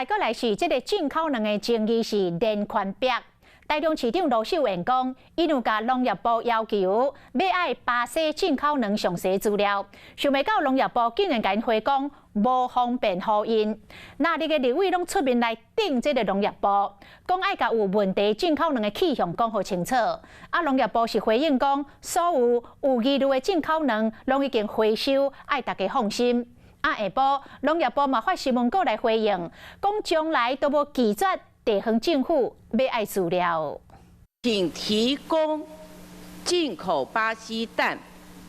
过来是这个进口卵的争议是连环壁。台中市长罗秀燕讲，伊有甲农业部要求，要爱巴西进口卵详细资料，想袂到农业部竟然甲因回讲无方便互因。那你个立委拢出面来顶这个农业部，讲爱甲有问题进口卵的去向讲好清楚。啊，农业部是回应讲，所有疑虑的进口卵拢已经回收，爱大家放心。啊，下晡农业部嘛发新闻稿来回应，讲将来都无拒绝地方政府要爱资料。请提供进口巴西蛋，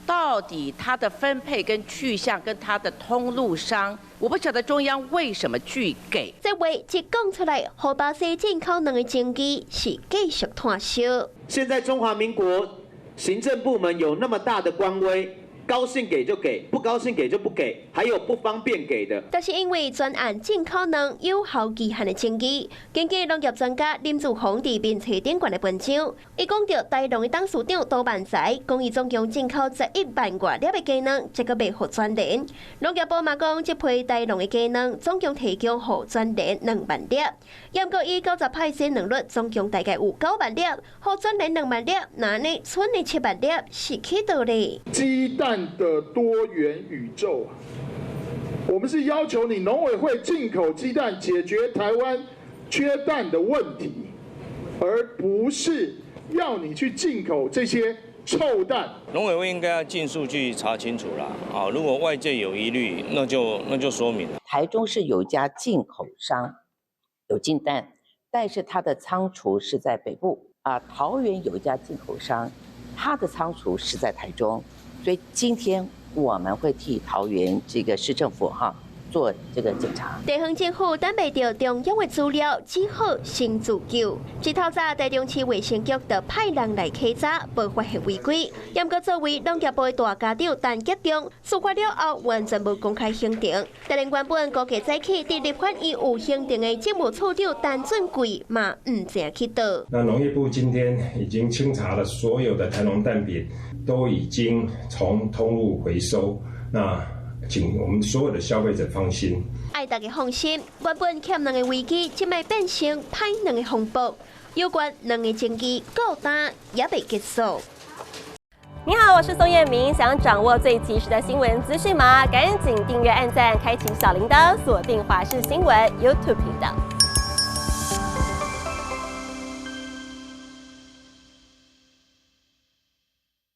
到底它的分配跟去向跟它的通路商，我不晓得中央为什么拒给。这话一讲出来，和巴西进口卵的争议是继续炭烧。现在中华民国行政部门有那么大的官威。高兴给就给，不高兴给就不给，还有不方便给的。但是因为专案进口卵有效期限的争议，根据农业专家林志宏伫面册顶悬的文章，伊讲到台农的董事长杜万才讲，伊总共进口11万外粒的鸡卵，这个未互全联。农业部嘛讲，这批台农的鸡卵总共提供互全联2万粒，严格以90派生卵率，总共大概有9万粒，互全联2万粒，那呢剩的7万粒是去倒咧？鸡蛋的多元宇宙啊，我们是要求你农委会进口鸡蛋，解决台湾缺蛋的问题，而不是要你去进口这些臭蛋。农委会应该要尽速去查清楚啦。啊，如果外界有疑虑，那就说明了。台中是有一家进口商有进蛋，但是它的仓储是在北部啊。桃园有一家进口商，它的仓储是在台中。所以今天我们会替桃园这个市政府做这个检查。地方政府等袂到中央的资料，只好先自救。一透早，台中市卫生局就派人来稽查，无发现违规。严格作为农业部的大家长陈吉中，事发了后完全无公开行程。但连原本高价早起伫立法院有行程的政务处长陈俊贵嘛，唔知去倒。那农业部今天已经清查了所有的台农蛋饼，都已经从通路回收。那请我们所有的消费者放心，爱大家放心。原本欠卵的危机，即卖变成歹卵的风暴。有关卵的争议，到今也未结束。你好，我是宋彦明。想掌握最及时的新闻资讯吗？赶紧订阅、按赞、开启小铃铛，锁定华视新闻 YouTube 频道。